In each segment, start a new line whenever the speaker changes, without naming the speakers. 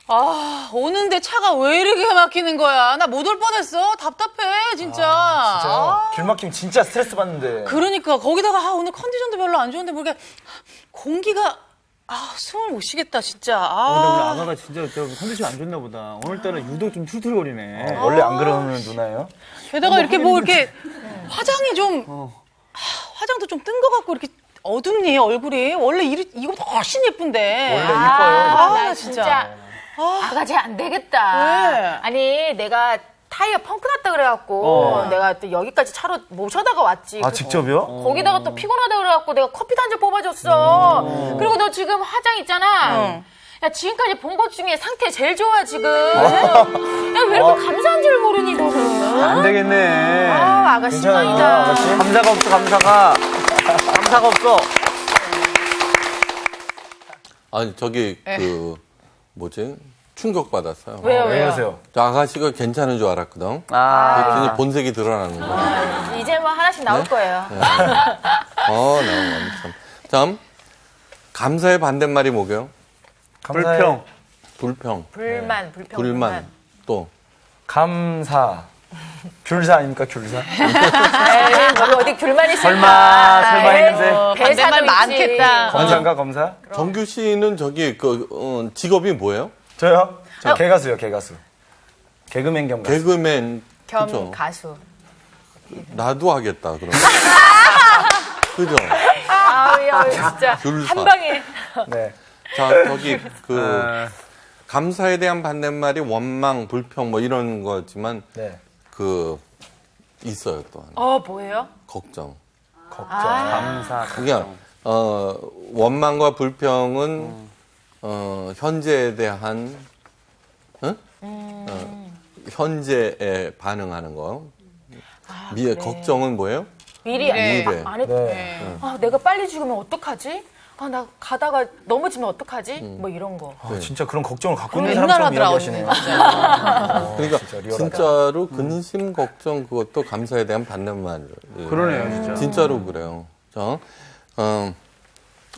아, 오는데 차가 왜 이렇게 막히는 거야? 나 못 올 뻔했어. 답답해, 진짜.
진짜요? 길 막히면 진짜 스트레스 받는데.
그러니까 거기다가 오늘 컨디션도 별로 안 좋은데 모르게 공기가 숨을 못 쉬겠다, 진짜.
근데 오늘 아가가 진짜 컨디션 안 좋나 보다. 오늘따라 유독 좀 툴툴거리네.
원래 안 그러는 누나예요?
게다가 이렇게 이렇게 화장이 좀 화장도 좀 뜬 것 같고 이렇게 어둡니 얼굴이. 원래 이거보다 훨씬 예쁜데.
원래 이뻐요.
나
진짜 아가씨 안 되겠다.
왜?
아니 내가 타이어 펑크 났다 그래갖고 내가 또 여기까지 차로 모셔다가 왔지.
아, 직접이요?
거기다가 또 피곤하다 그래갖고 내가 커피도 한 잔 뽑아줬어. 그리고 너 지금 화장 있잖아. 야 지금까지 본 것 중에 상태 제일 좋아 지금. 야 왜 이렇게 감사한 줄 모르니 너는?
안 되겠네.
아가씨
괜찮아요,
다행이다.
아가씨?
감사가 없어, 감사가. 감사가 없어.
아니 저기 뭐지 충격받았어요.
왜요
왜
왜요?
그러세요?
저 아가씨가 괜찮은 줄 알았거든. 그랬더니 본색이 드러나는 거야.
이제 뭐 하나씩 나올 거예요.
너무 참. 감사의 반대말이 뭐게요?
불평.
불평.
불만.
또
감사. 귤사 아닙니까, 귤사?
에이, 거기 어디 귤만 있을까?
설마 했는데.
반대말 많겠다.
검사인가, 검사?
정규 씨는 저기 직업이 뭐예요?
저요? 저 개가수요, 개가수. 개그맨 겸 가수.
개그맨.
겸
그죠?
가수.
나도 하겠다 그럼. 그죠?
아유 진짜
귤사.
한 방에.
네.
자 저기 감사에 대한 반대말이 원망, 불평 뭐 이런 거지만
네.
있어요 또 하나.
뭐예요?
걱정.
걱정.
감사.
그냥 원망과 불평은 현재에 대한 현재에 반응하는 거.
그래.
걱정은 뭐예요?
미래.
미래.
안 했...
네.
내가 빨리 죽으면 어떡하지? 나 가다가 넘어지면 어떡하지? 뭐 이런 거.
아, 진짜 그런 걱정을 갖고 있는
맨날
사람처럼
하더라,
이야기하시네요.
그러니까
진짜 리얼하다.
진짜로 근심, 걱정 그것도 감사에 대한 반대말.
그러네요, 진짜.
진짜로 그래요. 자,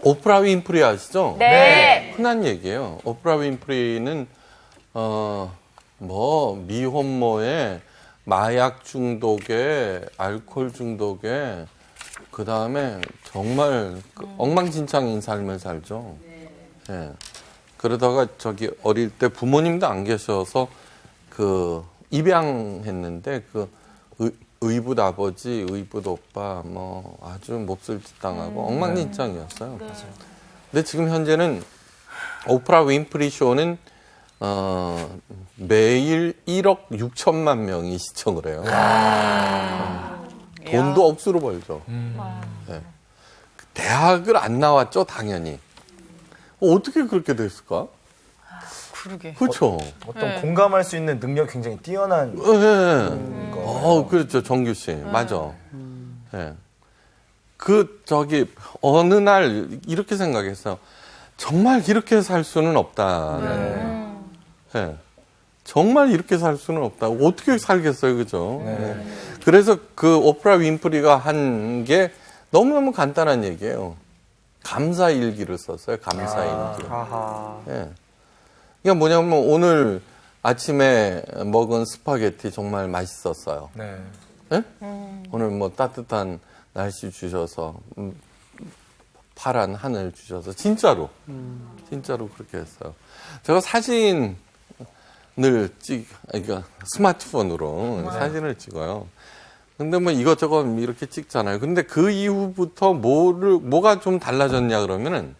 오프라 윈프리 아시죠?
네.
흔한 얘기예요. 오프라 윈프리는 미혼모에 마약 중독에 알코올 중독에 그 다음에 정말 엉망진창인 삶을 살죠. 예. 그러다가 저기 어릴 때 부모님도 안 계셔서 입양했는데 의붓 아버지, 의붓 오빠 아주 몹쓸 짓 당하고 엉망진창이었어요. 근데 지금 현재는 오프라 윈프리 쇼는 매일 1억 6천만 명이 시청을 해요. 돈도 억수로 벌죠. 네. 대학을 안 나왔죠, 당연히. 어떻게 그렇게 됐을까?
그러게.
그렇죠.
어떤 공감할 수 있는 능력이 굉장히 뛰어난
그렇죠, 정규 씨. 맞아. 네. 어느 날 이렇게 생각했어요. 정말 이렇게 살 수는 없다. 네. 정말 이렇게 살 수는 없다. 어떻게 살겠어요, 그죠? 네. 그래서 오프라 윈프리가 한 게 너무너무 간단한 얘기예요. 감사 일기를 썼어요, 감사 일기. 네. 그러니까 뭐냐면 오늘 아침에 먹은 스파게티 정말 맛있었어요.
네.
네? 오늘 따뜻한 날씨 주셔서 파란 하늘 주셔서 진짜로 그렇게 했어요. 제가 사진을 그러니까 스마트폰으로 사진을 찍어요. 근데 이것저것 이렇게 찍잖아요. 근데 그 이후부터 뭐가 좀 달라졌냐 그러면은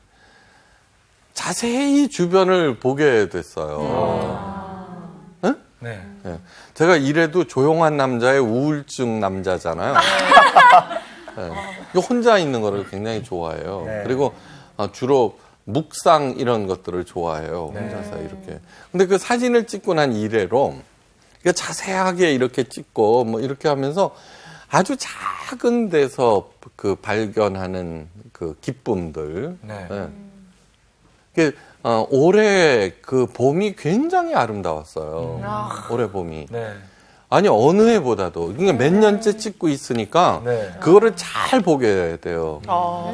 자세히 주변을 보게 됐어요. 네?
네.
네. 제가 이래도 조용한 남자의 우울증 남자잖아요. 네. 혼자 있는 거를 굉장히 좋아해요.
네.
그리고 주로 묵상 이런 것들을 좋아해요. 혼자서 이렇게. 근데 그 사진을 찍고 난 이래로 자세하게 이렇게 찍고 이렇게 하면서 아주 작은 데서 발견하는 기쁨들.
네.
네. 올해 봄이 굉장히 아름다웠어요. 올해 봄이.
네.
아니 어느 해보다도 그러니까 몇 년째 찍고 있으니까
네.
그거를 잘 보게 돼요.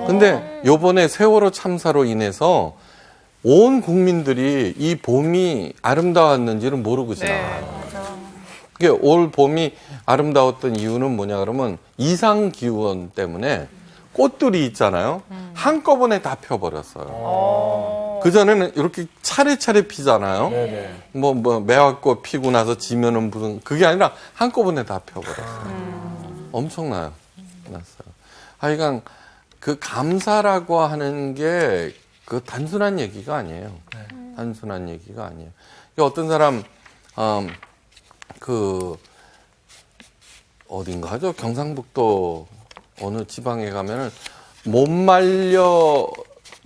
근데 요번에 세월호 참사로 인해서 온 국민들이 이 봄이 아름다웠는지를 모르고 지나가요. 이게 올 봄이 아름다웠던 이유는 뭐냐 그러면 이상 기온 때문에 꽃들이 있잖아요. 한꺼번에 다 펴버렸어요. 그전에는 이렇게 차례차례 피잖아요. 뭐 매화꽃 피고 나서 지면은 무슨, 그게 아니라 한꺼번에 다 펴버렸어요. 엄청나요. 났어요. 하여간 그 감사라고 하는 게 그 단순한 얘기가 아니에요. 단순한 얘기가 아니에요. 어떤 사람, 어딘가 하죠? 경상북도 어느 지방에 가면은 못 말려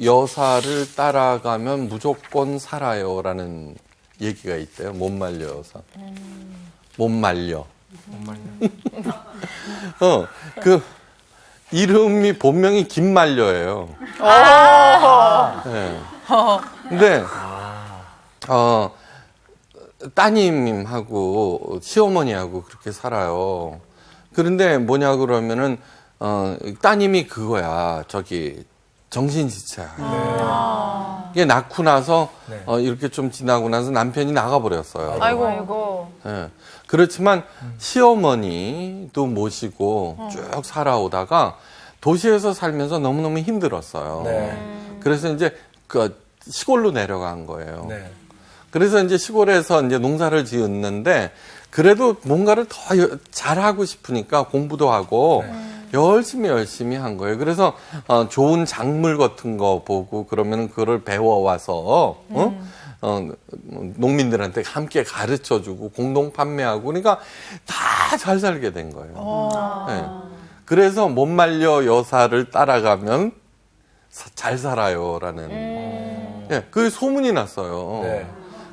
여사를 따라가면 무조건 살아요라는 얘기가 있대요. 못 말려 여사. 못 말려. 이름이 본명이 김말려예요. 네. 근데 따님하고 시어머니하고 그렇게 살아요. 그런데 뭐냐 그러면은 따님이 그거야. 저기 정신지체야. 이게 낳고 나서 이렇게 좀 지나고 나서 남편이 나가버렸어요.
아이고.
네. 그렇지만 시어머니도 모시고 쭉 살아오다가 도시에서 살면서 너무너무 힘들었어요. 그래서 이제 그 시골로 내려간 거예요. 그래서 이제 시골에서 이제 농사를 지었는데 그래도 뭔가를 더 잘하고 싶으니까 공부도 하고 열심히 한 거예요. 그래서 좋은 작물 같은 거 보고 그러면 그거를 배워와서 농민들한테 함께 가르쳐주고 공동 판매하고 그러니까 다 잘 살게 된 거예요. 네. 그래서 못 말려 여사를 따라가면 잘 살아요라는 네, 그게 소문이 났어요.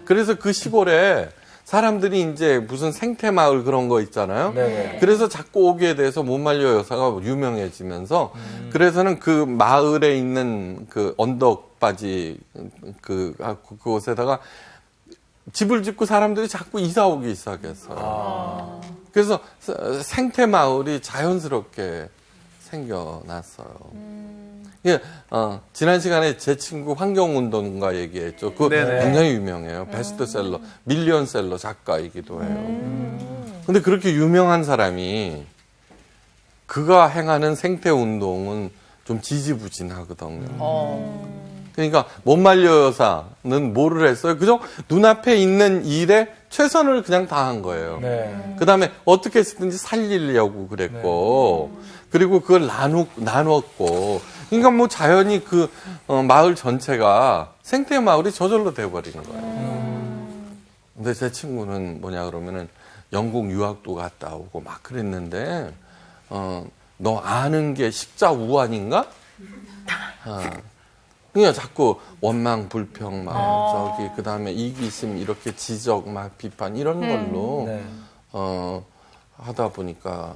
그래서 그 시골에 사람들이 이제 무슨 생태마을 그런 거 있잖아요. 그래서 자꾸 오게 돼서 못 말려 여사가 유명해지면서 그래서는 그 마을에 있는 그 언덕바지 그곳에다가 집을 짓고 사람들이 자꾸 이사 오기 시작했어요. 그래서 생태마을이 자연스럽게 생겨났어요. 예, 지난 시간에 제 친구 환경운동가 얘기했죠. 그거 굉장히 유명해요. 베스트셀러, 밀리언셀러 작가이기도 해요. 근데 그렇게 유명한 사람이 그가 행하는 생태운동은 좀 지지부진하거든요. 그러니까 못 말려 여사는 뭐를 했어요? 그저 눈앞에 있는 일에 최선을 그냥 다한 거예요. 그 다음에 어떻게 해서든지 살리려고 그랬고 그리고 그걸 나눴고 그러니까 뭐 자연히 그 마을 전체가 생태 마을이 저절로 돼버린 거예요. 근데 제 친구는 뭐냐 그러면은 영국 유학도 갔다 오고 막 그랬는데 너 아는 게 십자우환인가? 그냥 자꾸 원망 불평 막 저기 그다음에 이기심 이렇게 지적 막 비판 이런 걸로 하다 보니까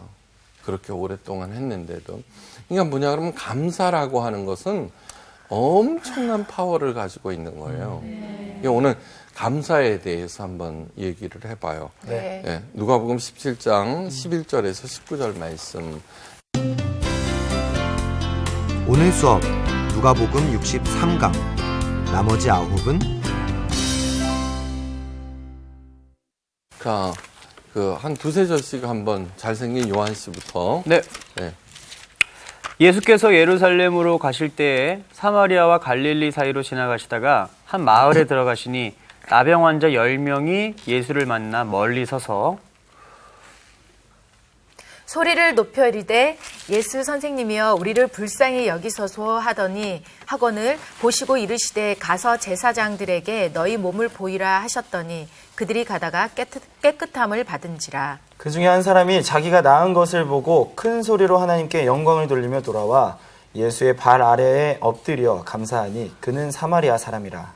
그렇게 오랫동안 했는데도 그러니까 뭐냐 그러면 감사라고 하는 것은 엄청난 파워를 가지고 있는 거예요. 오늘 감사에 대해서 한번 얘기를 해봐요. 네, 누가복음 17장 11절에서 19절 말씀.
오늘 수업 누가복음 63강 나머지 9은
한 두세 절씩 한번 잘생긴 요한 씨부터.
네. 예수께서 예루살렘으로 가실 때에 사마리아와 갈릴리 사이로 지나가시다가 한 마을에 들어가시니 나병 환자 10명이 예수를 만나 멀리 서서
소리를 높여 이르되 예수 선생님이여 우리를 불쌍히 여기소서 하거늘 보시고 이르시되 가서 제사장들에게 너희 몸을 보이라 하셨더니 그들이 가다가 깨끗함을 받은지라.
그 중에 한 사람이 자기가 나은 것을 보고 큰 소리로 하나님께 영광을 돌리며 돌아와 예수의 발 아래에 엎드려 감사하니 그는 사마리아 사람이라.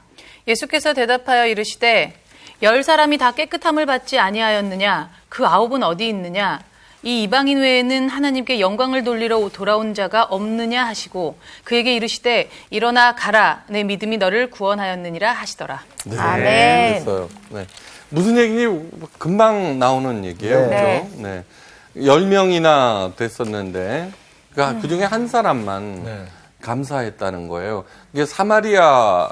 예수께서 대답하여 이르시되 10사람이 다 깨끗함을 받지 아니하였느냐? 그 9은 어디 있느냐? 이 이방인 외에는 하나님께 영광을 돌리러 돌아온 자가 없느냐 하시고 그에게 이르시되 일어나 가라 내 믿음이 너를 구원하였느니라 하시더라.
네,
아멘.
됐어요. 네. 무슨 얘기인지 금방 나오는 얘기예요.
네.
그죠? 네. 10명이나 됐었는데 그러니까 그 중에 한 사람만 감사했다는 거예요. 이게 사마리아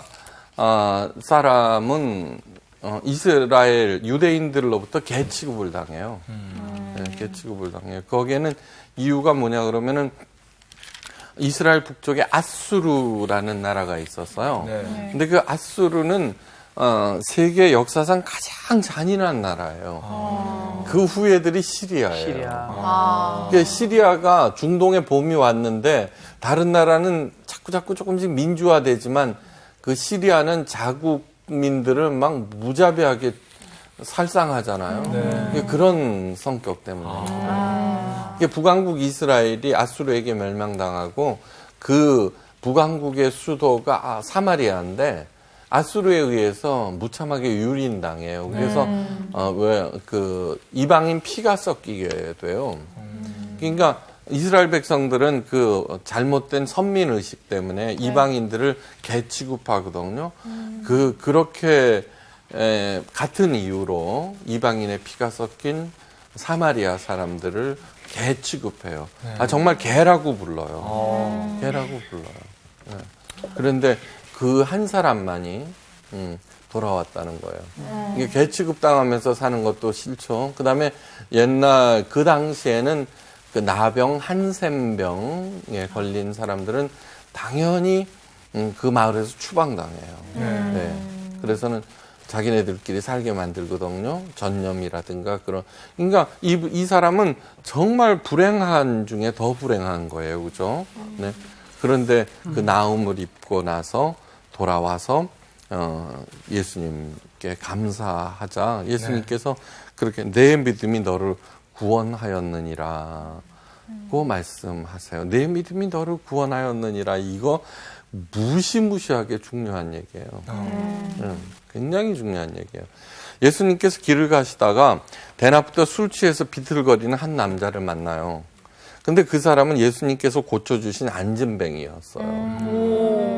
사람은 이스라엘 유대인들로부터 개 취급을 당해요. 네, 개 취급을 당해요. 거기에는 이유가 뭐냐 그러면은 이스라엘 북쪽에 아수르라는 나라가 있었어요. 근데 그 아수르는 세계 역사상 가장 잔인한 나라예요. 그 후예들이 시리아예요.
시리아.
시리아가 중동에 봄이 왔는데 다른 나라는 자꾸 조금씩 민주화되지만 그 시리아는 자국민들을 막 무자비하게 살상하잖아요. 그런 성격 때문에. 북왕국 이스라엘이 아수르에게 멸망당하고 그 북왕국의 수도가 사마리아인데 아수르에 의해서 무참하게 유린당해요. 그래서 이방인 피가 섞이게 돼요. 그러니까 이스라엘 백성들은 그 잘못된 선민 의식 때문에 이방인들을 개 취급하거든요. 그렇게 같은 이유로 이방인의 피가 섞인 사마리아 사람들을 개 취급해요. 정말 개라고 불러요. 개라고 불러요. 네. 그런데 그 한 사람만이 돌아왔다는 거예요. 이게 개 취급당하면서 사는 것도 싫죠. 그다음에 옛날 그 당시에는 그 나병, 한센병에 걸린 사람들은 당연히 그 마을에서 추방당해요. 네. 그래서는 자기네들끼리 살게 만들거든요. 전염이라든가 그런. 그러니까 이 사람은 정말 불행한 중에 더 불행한 거예요. 그죠? 네. 그런데 그 나음을 입고 나서 돌아와서 예수님께 감사하자. 예수님께서 그렇게 내 믿음이 너를 구원하였느니라고 말씀하세요. 내 믿음이 너를 구원하였느니라. 이거 무시무시하게 중요한 얘기예요. 굉장히 중요한 얘기예요. 예수님께서 길을 가시다가 대낮부터 술 취해서 비틀거리는 한 남자를 만나요. 근데 그 사람은 예수님께서 고쳐주신 안진뱅이였어요.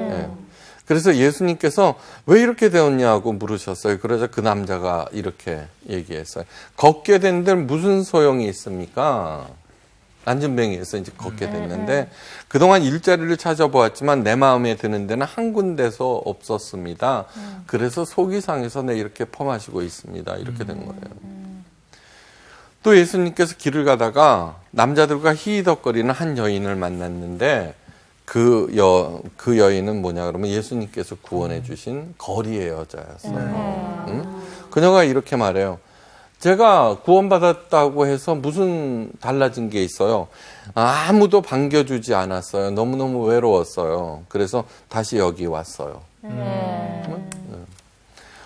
네. 그래서 예수님께서 왜 이렇게 되었냐고 물으셨어요. 그러자 그 남자가 이렇게 얘기했어요. 걷게 된 데는 무슨 소용이 있습니까? 안진뱅이에서 이제 걷게 됐는데 그동안 일자리를 찾아보았지만 내 마음에 드는 데는 한 군데서 없었습니다. 그래서 속이 상해서 내 이렇게 퍼마시고 있습니다. 이렇게 된 거예요. 또 예수님께서 길을 가다가 남자들과 히히덕거리는 한 여인을 만났는데 그 여인은 뭐냐 그러면 예수님께서 구원해 주신 거리의 여자였어요. 그녀가 이렇게 말해요. 제가 구원받았다고 해서 무슨 달라진 게 있어요? 아무도 반겨주지 않았어요. 너무너무 외로웠어요. 그래서 다시 여기 왔어요.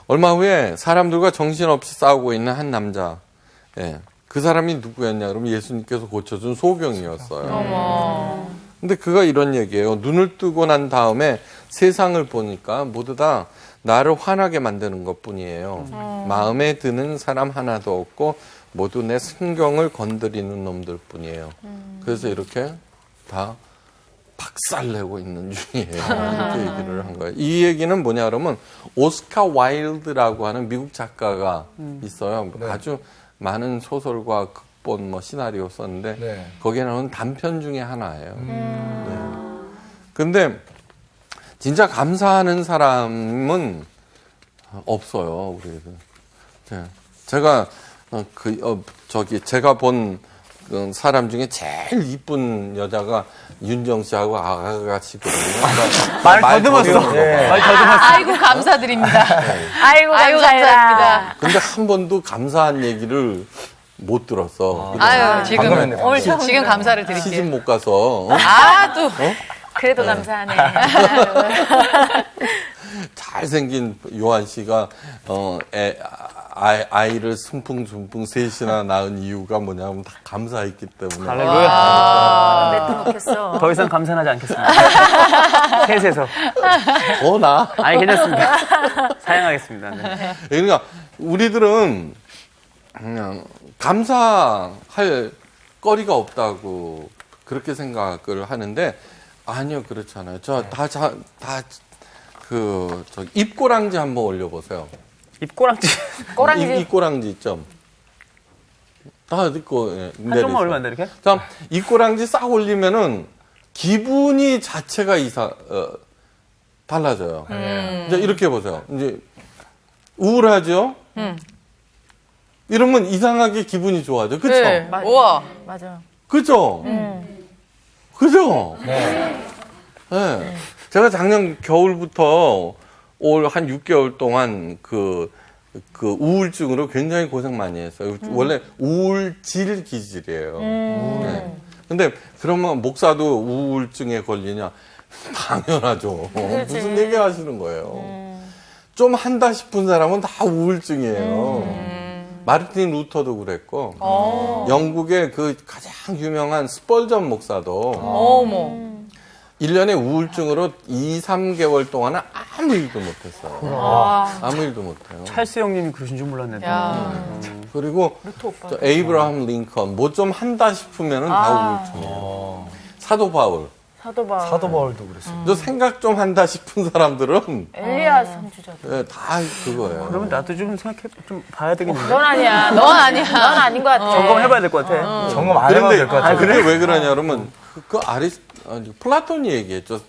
얼마 후에 사람들과 정신없이 싸우고 있는 한 남자. 예. 그 사람이 누구였냐 그러면 예수님께서 고쳐준 소병이었어요. 근데 그가 이런 얘기예요. 눈을 뜨고 난 다음에 세상을 보니까 모두 다 나를 화나게 만드는 것뿐이에요. 마음에 드는 사람 하나도 없고 모두 내 성경을 건드리는 놈들 뿐이에요. 그래서 이렇게 다 박살내고 있는 중이에요. 이렇게 얘기를 한 거예요. 이 얘기는 뭐냐 그러면 오스카 와일드라고 하는 미국 작가가 있어요. 아주 많은 소설과 극본, 시나리오 썼는데 거기에 나오는 단편 중에 하나예요. 근데 진짜 감사하는 사람은 없어요, 우리. 네. 제가 제가 본 사람 중에 제일 이쁜 여자가 윤정 씨하고 아가씨거든요.
말 더듬었어.
네.
말 더듬었어.
아이고 감사드립니다.
아이고,
감사합니다.
근데 한 번도 감사한 얘기를 못 들었어.
아유 지금
방금 했네,
오늘 지금 감사를 드릴게요.
시집 못 가서
아또
그래도 감사하네.
잘생긴 요한 씨가 아이를 순풍순풍 셋이나 낳은 이유가 뭐냐면 다 감사했기 때문에.
할렐루야.
뱉어 놓겠어.
더 이상 감사하지 않겠습니다. 셋에서.
나?
아니, 괜찮습니다. 사양하겠습니다. 네.
그러니까 우리들은 그냥 감사할 거리가 없다고 그렇게 생각을 하는데 아니요, 그렇지 않아요. 입꼬랑지 한번 올려보세요.
입꼬랑지.
꼬랑지.
입꼬랑지 있죠. 다 있고, 예,
한 점만 올리면 안 돼, 이렇게?
자, 입꼬랑지 싹 올리면은 기분이 자체가 달라져요. 이제 이렇게 보세요. 이제 우울하죠? 이러면 이상하게 기분이 좋아져. 그쵸?
네. 우와.
맞아.
그죠? 그죠? 네. 제가 작년 겨울부터 올 한 6개월 동안 그 우울증으로 굉장히 고생 많이 했어요. 원래 우울질 기질이에요. 네. 근데 그러면 목사도 우울증에 걸리냐? 당연하죠. 무슨 얘기 하시는 거예요. 좀 한다 싶은 사람은 다 우울증이에요. 마르틴 루터도 그랬고, 영국의 그 가장 유명한 스펄전 목사도
어머.
1년에 우울증으로 2, 3개월 동안은 아무 일도 못했어요. 아무 일도 못해요.
찰스 형님이 그러신 줄 몰랐네.
야.
그리고 저 에이브라함 링컨 뭐 좀 한다 싶으면은 다 우울증이에요. 사도 바울.
사도 바울도 그랬어요.
저 생각 좀 한다 싶은 사람들은
엘리야 선지자도.
예, 다 그거예요.
그러면 나도 좀 좀 봐야 되겠는데.
넌 아니야.
넌 아니야.
넌 아닌 것 같아.
점검해봐야 될 것 같아.
점검 안 해봐도 될 것 같아요.
그게 왜 그러냐 그러면 플라톤이 얘기했죠.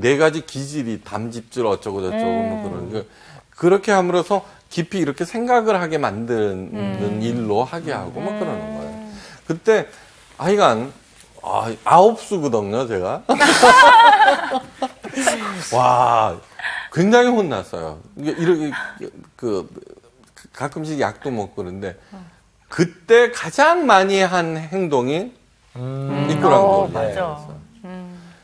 4가지 기질이 담집질 어쩌고 저쩌고 뭐 그런 거. 그렇게 함으로써 깊이 이렇게 생각을 하게 만드는 일로 하게 하고 뭐 그러는 거예요. 그때 하여간 9수거든요, 제가. 와, 굉장히 혼났어요. 이렇게, 가끔씩 약도 먹고 그러는데, 그때 가장 많이 한 행동이 미꾸랑지
맞아.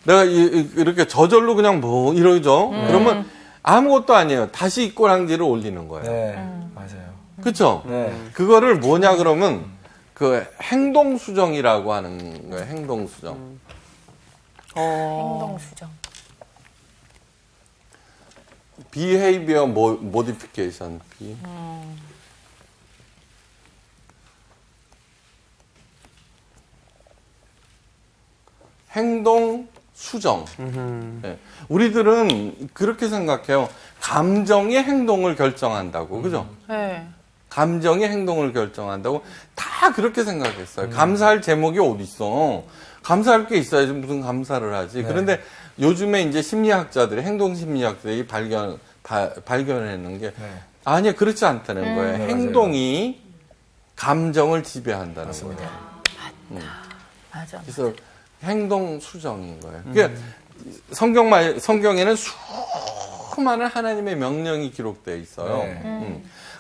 내가 이렇게 저절로 그냥 뭐 이러죠? 그러면 아무것도 아니에요. 다시 이꼬랑지를 올리는 거예요.
네, 맞아요.
그쵸?
네.
그거를 뭐냐 그러면, 그 행동수정이라고 하는 거예요. 행동수정.
행동수정.
behavior modification. 행동수정. 네. 우리들은 그렇게 생각해요. 감정이 행동을 결정한다고. 그죠?
네.
감정이 행동을 결정한다고 다 그렇게 생각했어요. 감사할 제목이 어디 있어? 감사할 게 있어야지 무슨 감사를 하지. 그런데 요즘에 이제 심리학자들이 행동 심리학자들이 발견해낸 게 아니야 그렇지 않다는 거예요. 행동이 감정을 지배한다는 거예요.
맞아.
그래서 행동 수정인 거예요. 그러니까 성경에는 수많은 하나님의 명령이 기록되어 있어요.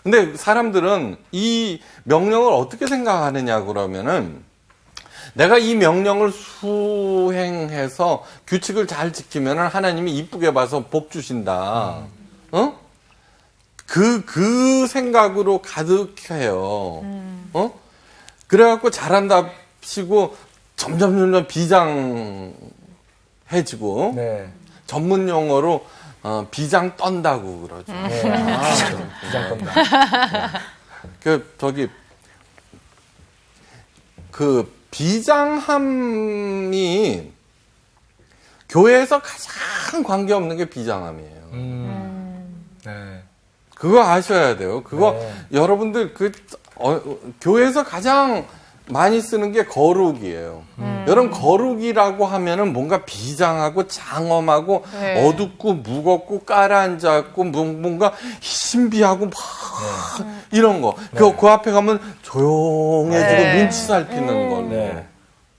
근데 사람들은 이 명령을 어떻게 생각하느냐 그러면은 내가 이 명령을 수행해서 규칙을 잘 지키면은 하나님이 이쁘게 봐서 복 주신다. 그 생각으로 가득해요. 그래갖고 잘한답시고 점점 비장해지고
네.
전문 용어로 비장 떤다고 그러죠.
비장 떤다.
그 비장함이 교회에서 가장 관계없는 게 비장함이에요.
네.
그거 아셔야 돼요. 그거 여러분들 교회에서 가장 많이 쓰는 게 거룩이에요. 여러분 거룩이라고 하면은 뭔가 비장하고 장엄하고 어둡고 무겁고 깔아앉았고 뭔가 신비하고 막 이런 거. 그 앞에 가면 조용해지고 눈치 살피는 걸로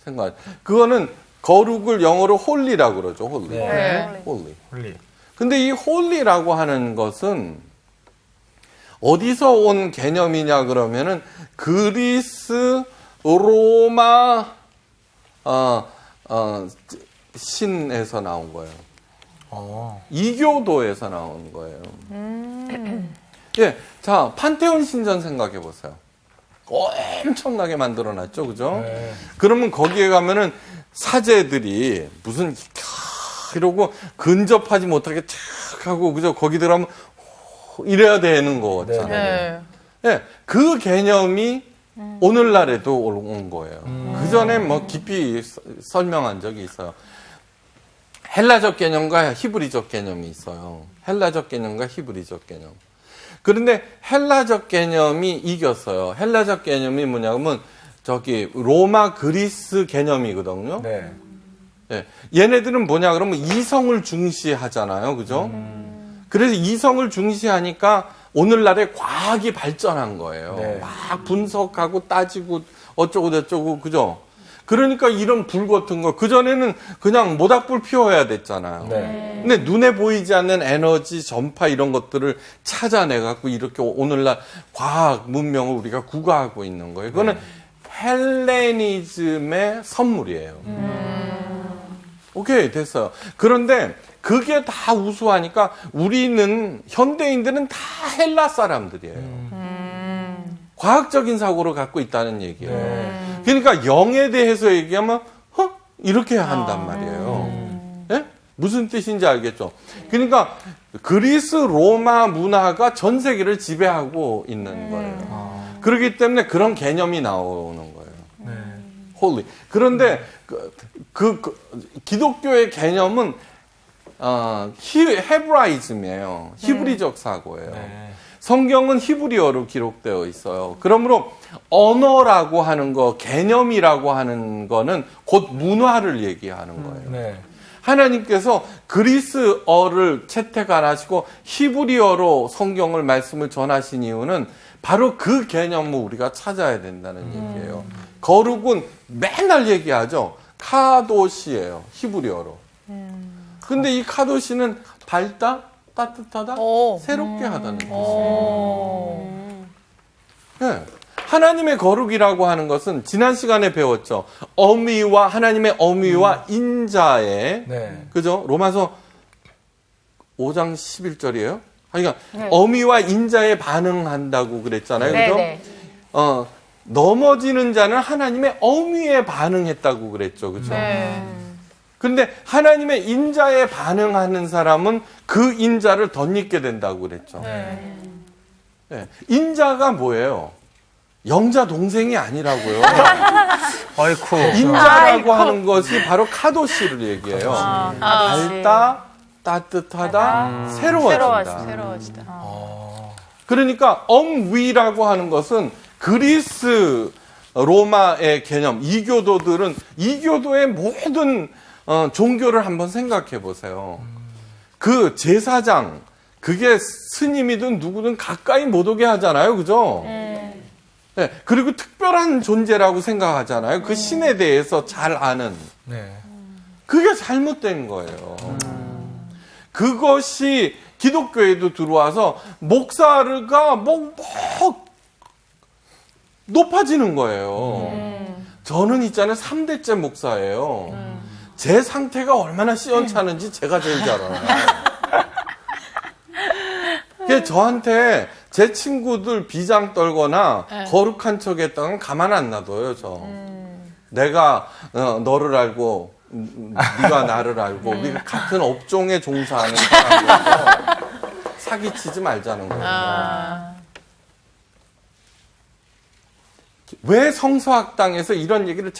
생각. 그거는 거룩을 영어로 홀리라고 그러죠. 홀리. 홀리. 근데 이 홀리라고 하는 것은 어디서 온 개념이냐 그러면은 그리스 로마 신에서 나온 거예요. 이교도에서 나온 거예요. 예, 자 판테온 신전 생각해 보세요. 엄청나게 만들어놨죠, 그죠? 그러면 거기에 가면은 사제들이 무슨 이러고 근접하지 못하게 착 하고 그죠? 거기 들어가면 이래야 되는 거잖아요. 예, 그 개념이 오늘날에도 온 거예요. 그 전에 뭐 깊이 설명한 적이 있어요. 헬라적 개념과 히브리적 개념이 있어요. 헬라적 개념과 히브리적 개념. 그런데 헬라적 개념이 이겼어요. 헬라적 개념이 뭐냐면 로마 그리스 개념이거든요.
네.
예. 얘네들은 뭐냐 그러면 이성을 중시하잖아요. 그죠? 그래서 이성을 중시하니까 오늘날에 과학이 발전한 거예요.
네.
막 분석하고 따지고 어쩌고 저쩌고 그죠? 그러니까 이런 불 같은 거 그전에는 그냥 모닥불 피워야 됐잖아요.
네.
근데 눈에 보이지 않는 에너지 전파 이런 것들을 찾아내 갖고 이렇게 오늘날 과학 문명을 우리가 구가하고 있는 거예요. 그거는 헬레니즘의 선물이에요. 오케이, 됐어요. 그런데 그게 다 우수하니까 우리는, 현대인들은 다 헬라 사람들이에요. 과학적인 사고를 갖고 있다는 얘기예요. 그러니까 영에 대해서 얘기하면, 이렇게 한단 말이에요. 예? 무슨 뜻인지 알겠죠? 그러니까 그리스 로마 문화가 전 세계를 지배하고 있는 거예요. 그렇기 때문에 그런 개념이 나오는 거예요. 홀리. 그런데 기독교의 개념은 헤브라이즘이에요. 히브리적 사고예요. 성경은 히브리어로 기록되어 있어요. 그러므로 언어라고 하는 거, 개념이라고 하는 거는 곧 문화를 얘기하는 거예요.
네.
하나님께서 그리스어를 채택 안 하시고 히브리어로 성경을 말씀을 전하신 이유는 바로 그 개념을 우리가 찾아야 된다는 얘기예요. 거룩은 맨날 얘기하죠. 카도시예요. 히브리어로. 근데 이 카도시는 밝다, 따뜻하다, 새롭게 하다는 뜻이에요. 네. 하나님의 거룩이라고 하는 것은 지난 시간에 배웠죠. 어미와 하나님의 어미와 인자의
네.
그죠? 로마서 5장 11절이에요. 그러니까 어미와 인자에 반응한다고 그랬잖아요. 그죠?
네.
넘어지는 자는 하나님의 어미에 반응했다고 그랬죠. 그죠?
네.
근데 하나님의 인자에 반응하는 사람은 그 인자를 덧입게 된다고 그랬죠. 네. 인자가 뭐예요? 영자 동생이 아니라고요.
아이쿠.
인자라고 하는 것이 바로 카도시를 얘기해요. 밝다, 따뜻하다, 새로워진다.
새로워지다.
그러니까 엄위라고 하는 것은 그리스 로마의 개념, 이교도들은 이교도의 모든 종교를 한번 생각해 보세요. 그 제사장, 그게 스님이든 누구든 가까이 못 오게 하잖아요. 그죠? 네, 그리고 특별한 존재라고 생각하잖아요. 그 신에 대해서 잘 아는.
네.
그게 잘못된 거예요. 그것이 기독교에도 들어와서 목사가 뭐 높아지는 거예요. 저는 있잖아요. 3대째 목사예요. 제 상태가 얼마나 시원찮은지 제가 제일 잘 알아요. 그게 저한테 제 친구들 비장 떨거나 거룩한 척 했다간 가만 안 놔둬요, 저. 내가 너를 알고 네가 나를 알고 우리가 같은 업종에 종사하는 사람이라서 사기치지 말자는 거예요. 왜 성서학당에서 이런 얘기를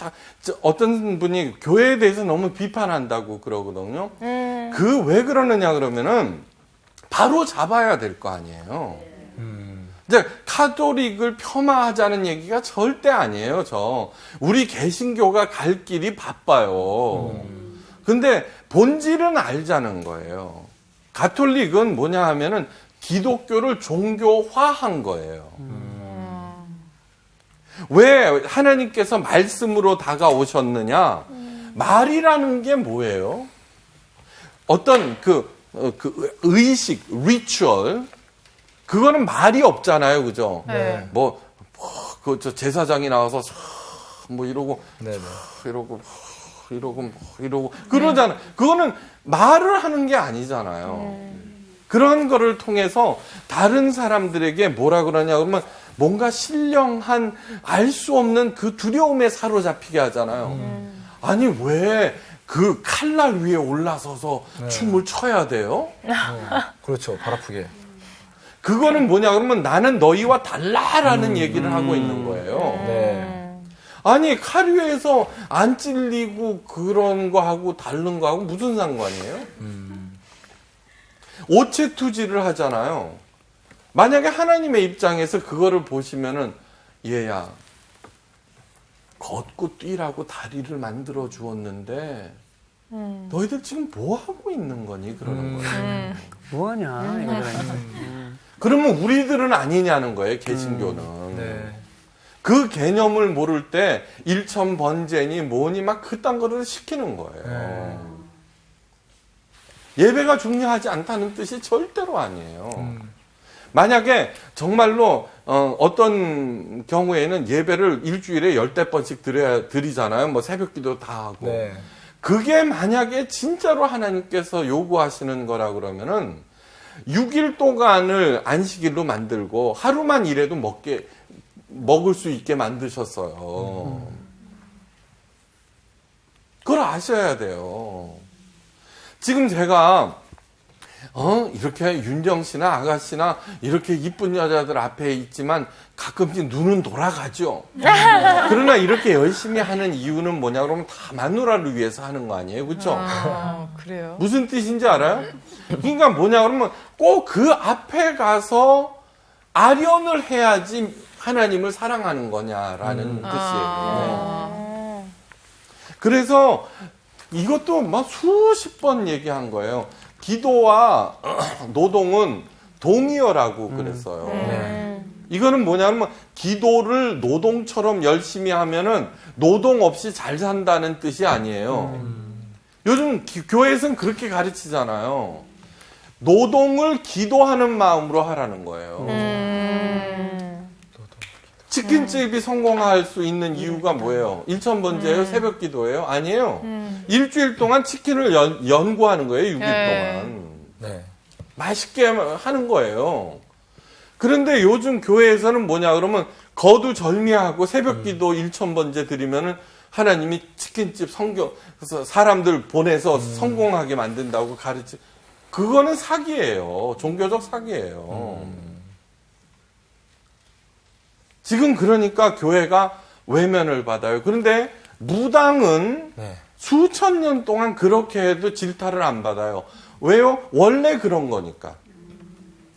어떤 분이 교회에 대해서 너무 비판한다고 그러거든요. 그 왜 그러느냐 그러면은 바로 잡아야 될 거 아니에요. 이제 카톨릭을 폄하하자는 얘기가 절대 아니에요. 우리 개신교가 갈 길이 바빠요. 근데 본질은 알자는 거예요. 가톨릭은 뭐냐 하면은 기독교를 종교화한 거예요. 왜 하나님께서 말씀으로 다가오셨느냐? 말이라는 게 뭐예요? 어떤 그 의식, 리추얼, 그거는 말이 없잖아요, 그죠?
네.
저 제사장이 나와서 뭐 이러고,
네네.
이러고 그러잖아요. 그거는 말을 하는 게 아니잖아요. 그런 거를 통해서 다른 사람들에게 뭐라 그러냐 그러면 뭔가 신령한 알 수 없는 그 두려움에 사로잡히게 하잖아요. 아니 왜 그 칼날 위에 올라서서 춤을 춰야 돼요?
그렇죠. 발 아프게.
그거는 뭐냐 그러면 나는 너희와 달라라는 얘기를 하고 있는 거예요.
네.
아니 칼 위에서 안 찔리고 그런 거 하고 다른 거 하고 무슨 상관이에요? 오체투지를 하잖아요. 만약에 하나님의 입장에서 그거를 보시면은 얘야 걷고 뛰라고 다리를 만들어 주었는데 너희들 지금 뭐 하고 있는 거니? 그러는 거예요.
뭐하냐 이러잖아요.
그러면 우리들은 아니냐는 거예요, 개신교는.
네.
그 개념을 모를 때 일천 번제니 뭐니 막 그딴 거를 시키는 거예요. 예배가 중요하지 않다는 뜻이 절대로 아니에요. 만약에 정말로 어떤 경우에는 예배를 일주일에 10대번씩 드리잖아요. 뭐 새벽기도 다 하고.
네.
그게 만약에 진짜로 하나님께서 요구하시는 거라 그러면은 6일 동안을 안식일로 만들고 하루만 일해도 먹을 수 있게 만드셨어요. 그걸 아셔야 돼요. 지금 제가 이렇게 윤정 씨나 아가씨나 이렇게 이쁜 여자들 앞에 있지만 가끔씩 눈은 돌아가죠. 그러나 이렇게 열심히 하는 이유는 뭐냐 그러면 다 마누라를 위해서 하는 거 아니에요. 그렇죠?
그래요?
무슨 뜻인지 알아요? 그러니까 뭐냐 그러면 꼭 그 앞에 가서 아련을 해야지 하나님을 사랑하는 거냐라는 뜻이에요. 그래서 이것도 막 수십 번 얘기한 거예요. 기도와 노동은 동의어라고 그랬어요. 이거는 뭐냐면 기도를 노동처럼 열심히 하면은 노동 없이 잘 산다는 뜻이 아니에요. 요즘 교회에서는 그렇게 가르치잖아요. 노동을 기도하는 마음으로 하라는 거예요. 치킨집이 성공할 수 있는 이유가 뭐예요? 일천번제예요? 새벽 기도예요? 아니에요. 일주일 동안 치킨을 연구하는 거예요. 6일 동안.
네.
맛있게 하는 거예요. 그런데 요즘 교회에서는 뭐냐 그러면 거두절미하고 새벽 기도 1000번제 드리면은 하나님이 치킨집 그래서 사람들 보내서 성공하게 만든다고 그거는 사기예요. 종교적 사기예요. 지금 그러니까 교회가 외면을 받아요. 그런데 무당은
네.
수천 년 동안 그렇게 해도 질타를 안 받아요. 왜요? 원래 그런 거니까.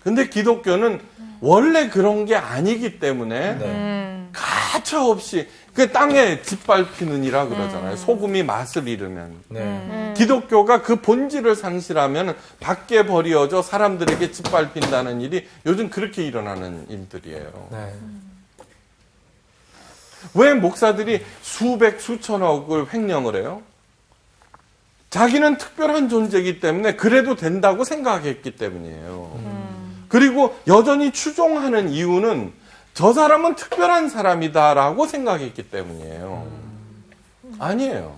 근데 기독교는 원래 그런 게 아니기 때문에 가차없이 그 땅에 짓밟히느니라 그러잖아요. 소금이 맛을 잃으면.
네.
기독교가 그 본질을 상실하면 밖에 버려져 사람들에게 짓밟힌다는 일이 요즘 그렇게 일어나는 일들이에요.
네.
왜 목사들이 수백 수천억을 횡령을 해요? 자기는 특별한 존재이기 때문에 그래도 된다고 생각했기 때문이에요. 그리고 여전히 추종하는 이유는 저 사람은 특별한 사람이다라고 생각했기 때문이에요. 아니에요.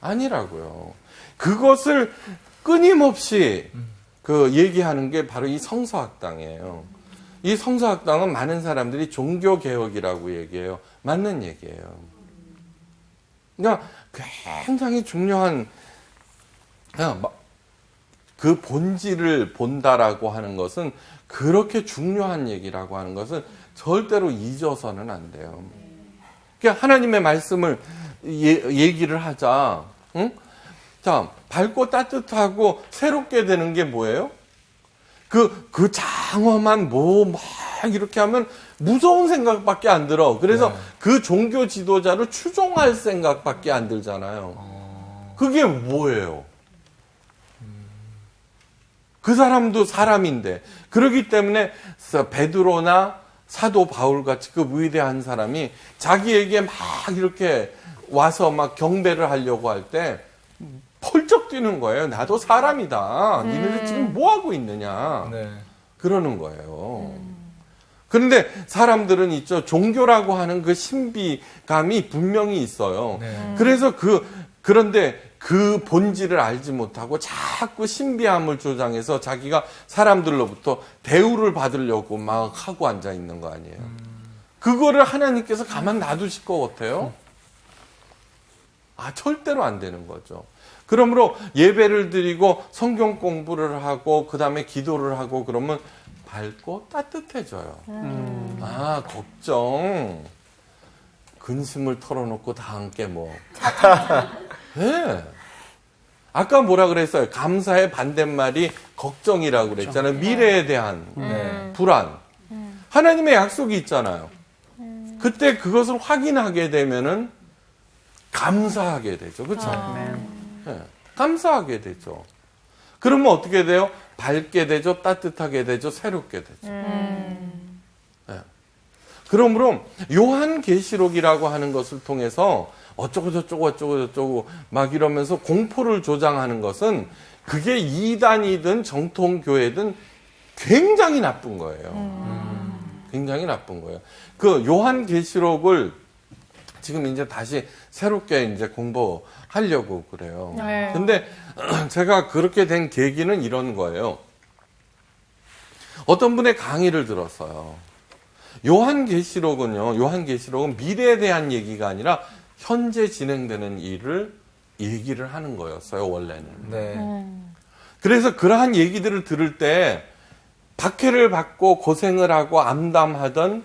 아니라고요. 그것을 끊임없이 얘기하는 게 바로 이 성서학당이에요. 이 성서학당은 많은 사람들이 종교개혁이라고 얘기해요. 맞는 얘기예요. 그러니까 굉장히 중요한 그 본질을 본다라고 하는 것은 그렇게 중요한 얘기라고 하는 것은 절대로 잊어서는 안 돼요. 그러니까 하나님의 말씀을 얘기를 하자. 응? 자, 밝고 따뜻하고 새롭게 되는 게 뭐예요? 그 장엄한 막 이렇게 하면 무서운 생각밖에 안 들어. 그래서 그 종교 지도자를 추종할 생각밖에 안 들잖아요. 그게 뭐예요? 그 사람도 사람인데. 그렇기 때문에 베드로나 사도 바울 같이 그 위대한 사람이 자기에게 막 이렇게 와서 막 경배를 하려고 할 때 펄쩍 뛰는 거예요. 나도 사람이다. 니네들 지금 뭐 하고 있느냐.
네.
그러는 거예요. 그런데 사람들은 있죠. 종교라고 하는 그 신비감이 분명히 있어요.
네.
그래서 그런데 그 본질을 알지 못하고 자꾸 신비함을 조장해서 자기가 사람들로부터 대우를 받으려고 막 하고 앉아 있는 거 아니에요. 그거를 하나님께서 가만 놔두실 것 같아요? 절대로 안 되는 거죠. 그러므로 예배를 드리고 성경 공부를 하고 그 다음에 기도를 하고 그러면 밝고 따뜻해져요. 걱정. 근심을 털어놓고 다 함께 네. 아까 뭐라 그랬어요? 감사의 반대말이 걱정이라고 그랬잖아요. 미래에 대한 불안. 하나님의 약속이 있잖아요. 그때 그것을 확인하게 되면은 감사하게 되죠. 그렇죠? 네, 감사하게 되죠. 그러면 어떻게 돼요? 밝게 되죠. 따뜻하게 되죠. 새롭게 되죠. 네. 그러므로 요한계시록이라고 하는 것을 통해서 어쩌고 저쩌고 막 이러면서 공포를 조장하는 것은 그게 이단이든 정통교회든 굉장히 나쁜 거예요. 굉장히 나쁜 거예요. 그 요한계시록을 지금 이제 다시 새롭게 이제 공부하려고 그래요.
네.
근데 제가 그렇게 된 계기는 이런 거예요. 어떤 분의 강의를 들었어요. 요한계시록은 미래에 대한 얘기가 아니라 현재 진행되는 일을 얘기를 하는 거였어요, 원래는.
네.
그래서 그러한 얘기들을 들을 때 박해를 받고 고생을 하고 암담하던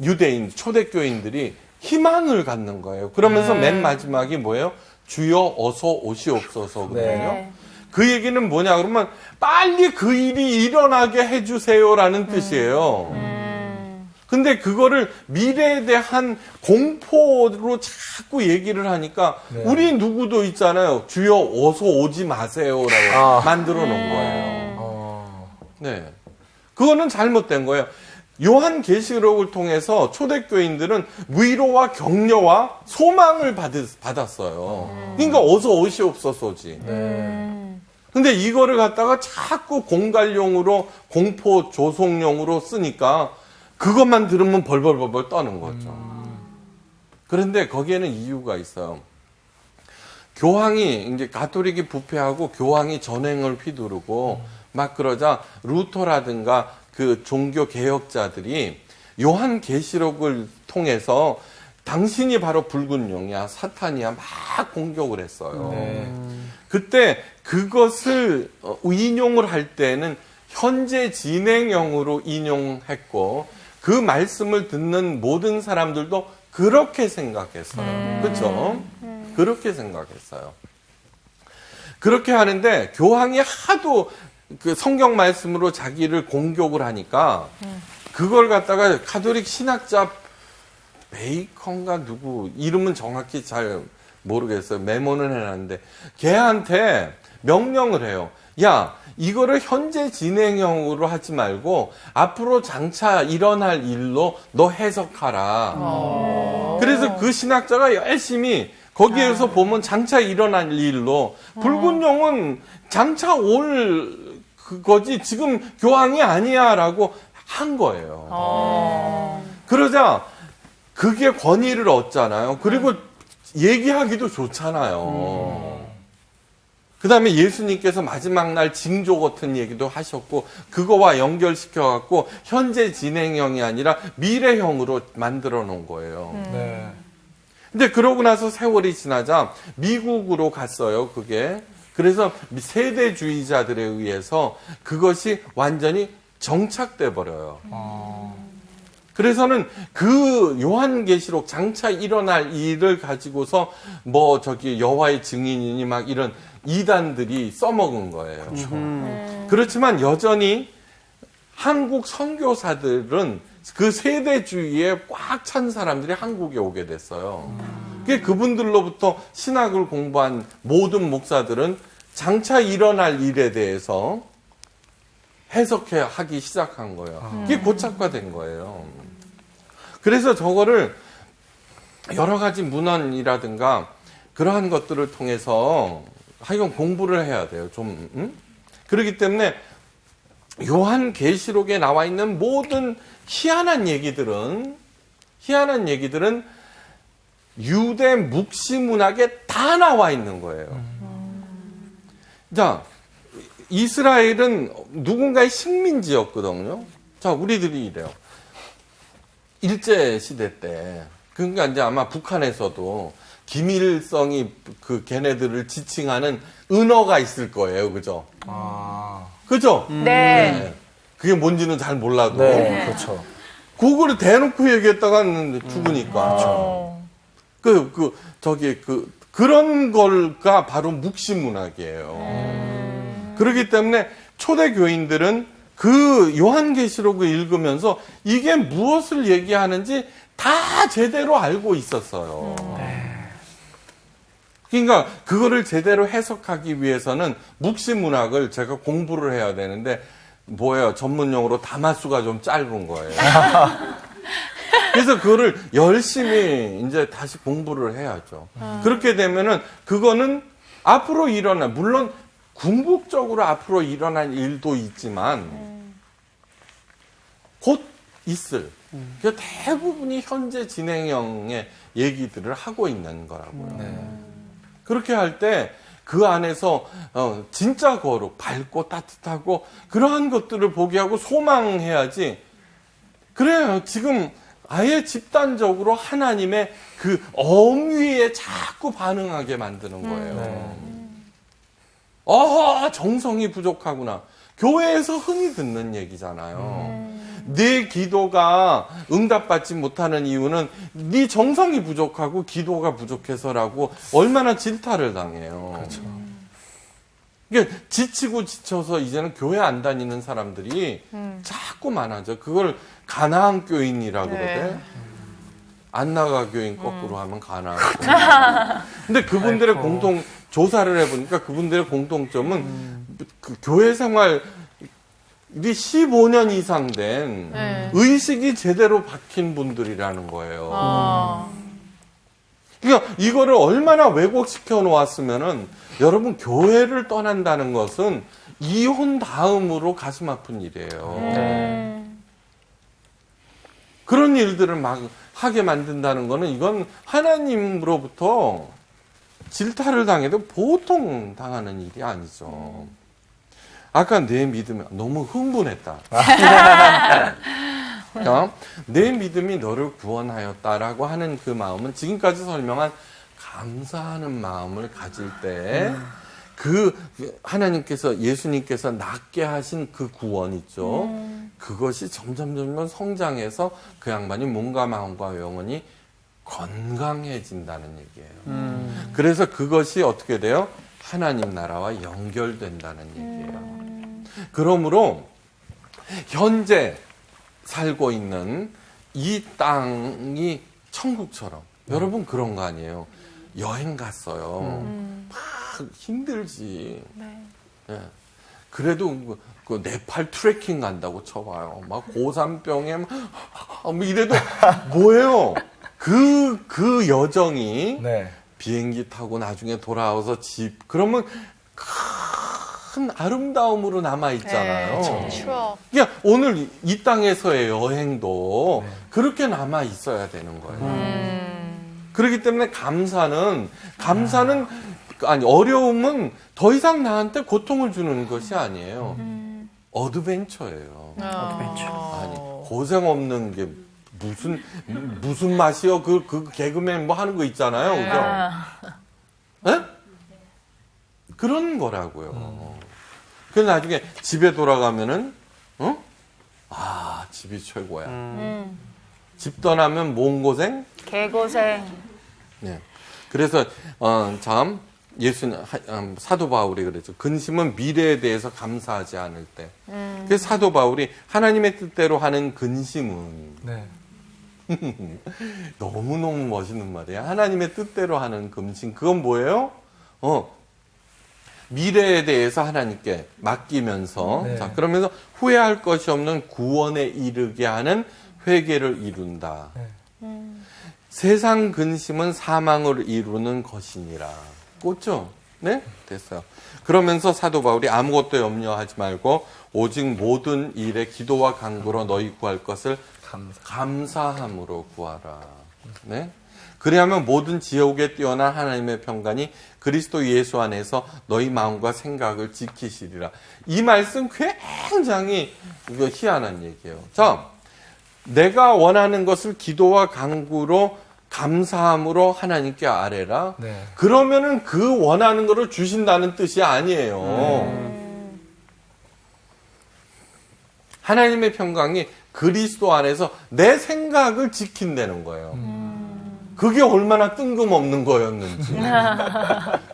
유대인, 초대교인들이 희망을 갖는 거예요. 그러면서 맨 마지막이 뭐예요? 주여 어서 오시옵소서거든요.
네.
그 얘기는 뭐냐 그러면 빨리 그 일이 일어나게 해주세요라는 뜻이에요. 근데 그거를 미래에 대한 공포로 자꾸 얘기를 하니까 우리 누구도 있잖아요. 주여 어서 오지 마세요라고 만들어 놓은 거예요. 네. 그거는 잘못된 거예요. 요한계시록을 통해서 초대교인들은 위로와 격려와 소망을 받았어요. 그러니까 어서 오시옵소서지. 근데 이거를 갖다가 자꾸 공갈용으로 공포 조속용으로 쓰니까 그것만 들으면 벌벌벌벌 떠는 거죠. 그런데 거기에는 이유가 있어요. 교황이 이제 가톨릭이 부패하고 교황이 전횡을 휘두르고 막 그러자 루터라든가 그 종교 개혁자들이 요한계시록을 통해서 당신이 바로 붉은 용이야, 사탄이야 막 공격을 했어요. 그때 그것을 인용을 할 때는 현재 진행형으로 인용했고 그 말씀을 듣는 모든 사람들도 그렇게 생각했어요. 그렇죠? 그렇게 생각했어요. 그렇게 하는데 교황이 하도 그 성경 말씀으로 자기를 공격을 하니까 그걸 갖다가 가톨릭 신학자 베이컨가 누구 이름은 정확히 잘 모르겠어요. 메모는 해놨는데 걔한테 명령을 해요. 야, 이거를 현재 진행형으로 하지 말고 앞으로 장차 일어날 일로 너 해석하라. 그래서 그 신학자가 열심히 거기에서 보면 장차 일어날 일로 붉은 용은 장차 올 그거지 지금 교황이 아니야라고 한 거예요. 그러자 그게 권위를 얻잖아요. 그리고 얘기하기도 좋잖아요. 그 다음에 예수님께서 마지막 날 징조 같은 얘기도 하셨고 그거와 연결시켜갖고 현재 진행형이 아니라 미래형으로 만들어 놓은 거예요.
네.
근데 그러고 나서 세월이 지나자 미국으로 갔어요, 그게. 그래서 세대주의자들에 의해서 그것이 완전히 정착돼 버려요. 그래서는 그 요한계시록 장차 일어날 일을 가지고서 뭐 저기 여호와의 증인이니 막 이런 이단들이 써먹은 거예요. 그렇지만 여전히 한국 선교사들은 그 세대주의에 꽉 찬 사람들이 한국에 오게 됐어요. 그분들로부터 신학을 공부한 모든 목사들은 장차 일어날 일에 대해서 해석하기 시작한 거예요. 그게 고착화된 거예요. 그래서 저거를 여러 가지 문헌이라든가 그러한 것들을 통해서 하여간 공부를 해야 돼요. 좀 그렇기 때문에 요한계시록에 나와 있는 모든 희한한 얘기들은 유대 묵시문학에 다 나와 있는 거예요. 자, 이스라엘은 누군가의 식민지였거든요. 자, 우리들이 이래요. 일제시대 때. 그러니까 이제 아마 북한에서도 김일성이 그 걔네들을 지칭하는 은어가 있을 거예요. 그죠? 그죠?
네.
그게 뭔지는 잘 몰라도.
네, 그렇죠.
그거를 대놓고 얘기했다가 죽으니까. 그런 걸가 바로 묵시문학이에요. 그렇기 때문에 초대교인들은 그 요한계시록을 읽으면서 이게 무엇을 얘기하는지 다 제대로 알고 있었어요. 그러니까 그거를 제대로 해석하기 위해서는 묵시문학을 제가 공부를 해야 되는데 뭐예요? 전문용어로 다마수가 좀 짧은 거예요. 그래서 그거를 열심히 이제 다시 공부를 해야죠. 그렇게 되면은 그거는 앞으로 일어날, 물론 궁극적으로 앞으로 일어날 일도 있지만 곧 있을. 그 대부분이 현재 진행형의 얘기들을 하고 있는 거라고요. 그렇게 할 때 그 안에서 진짜 거룩, 밝고 따뜻하고 그러한 것들을 보게 하고 소망해야지. 그래요. 지금 아예 집단적으로 하나님의 그 엄위에 자꾸 반응하게 만드는 거예요. 정성이 부족하구나. 교회에서 흔히 듣는 얘기잖아요. 네 기도가 응답받지 못하는 이유는 네 정성이 부족하고 기도가 부족해서라고 얼마나 질타를 당해요. 그렇죠. 그러니까 지치고 지쳐서 이제는 교회 안 다니는 사람들이 자꾸 많아져. 그걸 가나안 교인이라 그러대. 안 나가 교인 거꾸로 하면 가나안 교인. 근데 그분들의 조사를 해보니까 그분들의 공통점은 그 교회 생활 15년 이상 된 의식이 제대로 박힌 분들이라는 거예요. 그러니까 이거를 얼마나 왜곡시켜 놓았으면은 여러분 교회를 떠난다는 것은 이혼 다음으로 가슴 아픈 일이에요. 그런 일들을 막 하게 만든다는 거는 이건 하나님으로부터 질타를 당해도 보통 당하는 일이 아니죠. 아까 내 믿음이 너무 흥분했다. 내 믿음이 너를 구원하였다라고 하는 그 마음은 지금까지 설명한 감사하는 마음을 가질 때 그 하나님께서 예수님께서 낫게 하신 그 구원 있죠. 그것이 점점 성장해서 그 양반이 몸과 마음과 영혼이 건강해진다는 얘기예요. 그래서 그것이 어떻게 돼요? 하나님 나라와 연결된다는 얘기예요. 그러므로 현재 살고 있는 이 땅이 천국처럼 여러분 그런 거 아니에요? 여행 갔어요. 막 힘들지. 예. 그래도 그 네팔 트레킹 간다고 쳐봐요. 막 고산병에 뭐 이래도 뭐예요? 그 여정이 비행기 타고 나중에 돌아와서 그러면 큰 아름다움으로 남아 있잖아요. 그러니까 오늘 이 땅에서의 여행도 그렇게 남아 있어야 되는 거예요. 그렇기 때문에 감사는 어려움은 더 이상 나한테 고통을 주는 것이 아니에요. 어드벤처예요. 아니 고생 없는 게 무슨 맛이요? 그 개그맨 뭐 하는 거 있잖아요. 그죠? 네? 그런 거라고요. 그래서 나중에 집에 돌아가면은, 집이 최고야. 집 떠나면 뭔 고생?
개고생.
네. 그래서, 사도 바울이 그랬죠. 근심은 미래에 대해서 감사하지 않을 때. 그래서 사도 바울이 하나님의 뜻대로 하는 근심은, 너무너무 멋있는 말이에요. 하나님의 뜻대로 하는 근심. 그건 뭐예요? 미래에 대해서 하나님께 맡기면서, 자, 그러면서 후회할 것이 없는 구원에 이르게 하는 회개를 이룬다. 세상 근심은 사망을 이루는 것이니라. 꽂죠? 네? 됐어요. 그러면서 사도 바울이 아무것도 염려하지 말고 오직 모든 일에 기도와 간구로 너희 구할 것을 감사함으로 구하라. 네? 그리하면 모든 지옥에 뛰어난 하나님의 평강이 그리스도 예수 안에서 너희 마음과 생각을 지키시리라. 이 말씀 굉장히 희한한 얘기예요. 자, 내가 원하는 것을 기도와 간구로 감사함으로 하나님께 아뢰라. 그러면은 그 원하는 것을 주신다는 뜻이 아니에요. 하나님의 평강이 그리스도 안에서 내 생각을 지킨다는 거예요. 그게 얼마나 뜬금없는 거였는지,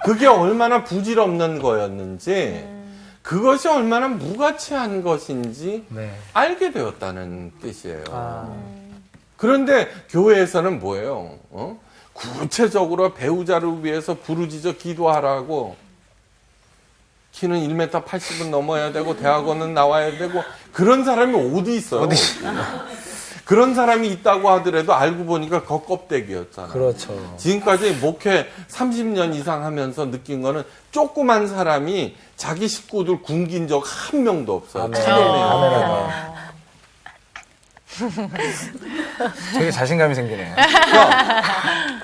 그게 얼마나 부질없는 거였는지, 그것이 얼마나 무가치한 것인지 알게 되었다는 뜻이에요. 그런데 교회에서는 뭐예요? 구체적으로 배우자를 위해서 부르짖어 기도하라고 키는 1m 80은 넘어야 되고 대학원은 나와야 되고 그런 사람이 어디 있어요? 그런 사람이 있다고 하더라도 알고 보니까 겉껍데기였잖아요.
그렇죠.
지금까지 목회 30년 이상 하면서 느낀 거는 조그만 사람이 자기 식구들 굶긴 적 한 명도 없어요.
되게 자신감이 생기네요.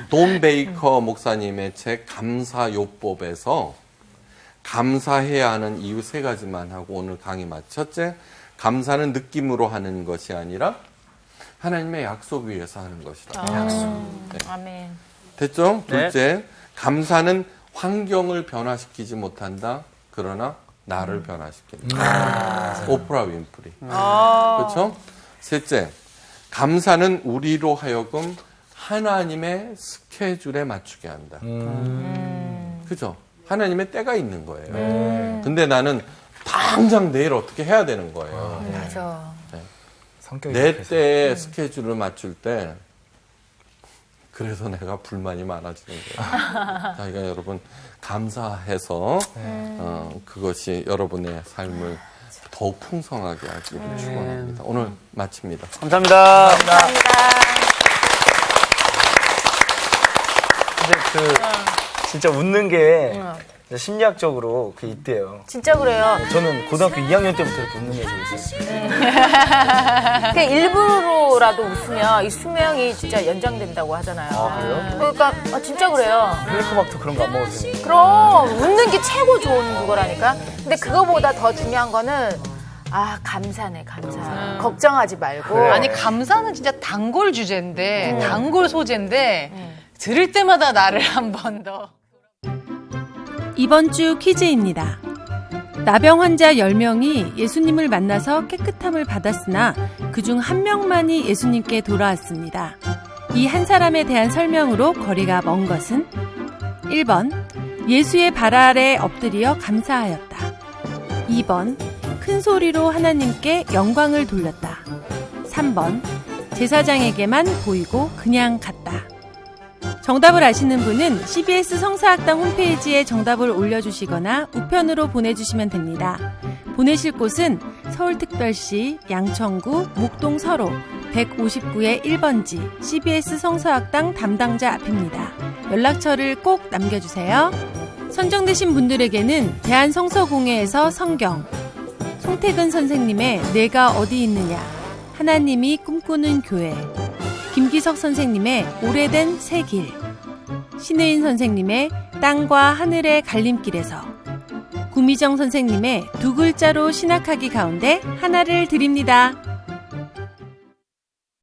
돈 베이커 목사님의 책 감사요법에서 감사해야 하는 이유 3가지만 하고 오늘 강의 첫째, 감사는 느낌으로 하는 것이 아니라 하나님의 약속 위에서 하는 것이다.
아멘.
됐죠? 둘째, 감사는 환경을 변화시키지 못한다. 그러나 나를 변화시킨다. 오프라 윈프리. 그렇죠? 셋째, 감사는 우리로 하여금 하나님의 스케줄에 맞추게 한다. 그죠? 하나님의 때가 있는 거예요. 근데 나는 당장 내일 어떻게 해야 되는 거예요.
맞아.
내 때에 스케줄을 맞출 때 그래서 내가 불만이 많아지는 거예요. 그러니까 여러분 감사해서 그것이 여러분의 삶을 더욱 풍성하게 하기를 축원합니다. 오늘 마칩니다.
감사합니다.
근데 진짜 웃는 게 심리학적으로 있대요.
진짜 그래요.
저는 고등학교 2학년 때부터 이렇게 웃는 녀석이 있어요.
그러니까 일부러라도 웃으면 이 수명이 진짜 연장된다고 하잖아요.
그래요?
그러니까 진짜 그래요.
헬리코박터 그런 거 안 먹어도 되는데.
그럼 웃는 게 최고 좋은 그거라니까. 근데 그거보다 더 중요한 거는 감사네, 감사. 걱정하지 말고.
그래.
아니 감사는 진짜 단골 주제인데 단골 소재인데 들을 때마다 나를 한 번 더.
이번 주 퀴즈입니다. 나병 환자 10명이 예수님을 만나서 깨끗함을 받았으나 그중 한 명만이 예수님께 돌아왔습니다. 이 한 사람에 대한 설명으로 거리가 먼 것은 1번 예수의 발 아래 엎드려 감사하였다. 2번 큰 소리로 하나님께 영광을 돌렸다. 3번 제사장에게만 보이고 그냥 갔다. 정답을 아시는 분은 CBS 성사학당 홈페이지에 정답을 올려주시거나 우편으로 보내주시면 됩니다. 보내실 곳은 서울특별시 양천구 목동 서로 159의 1번지 CBS 성사학당 담당자 앞입니다. 연락처를 꼭 남겨주세요. 선정되신 분들에게는 대한성서공회에서 성경, 송태근 선생님의 내가 어디 있느냐, 하나님이 꿈꾸는 교회, 김기석 선생님의 오래된 새 길, 신의인 선생님의 땅과 하늘의 갈림길에서, 구미정 선생님의 두 글자로 신학하기 가운데 하나를 드립니다.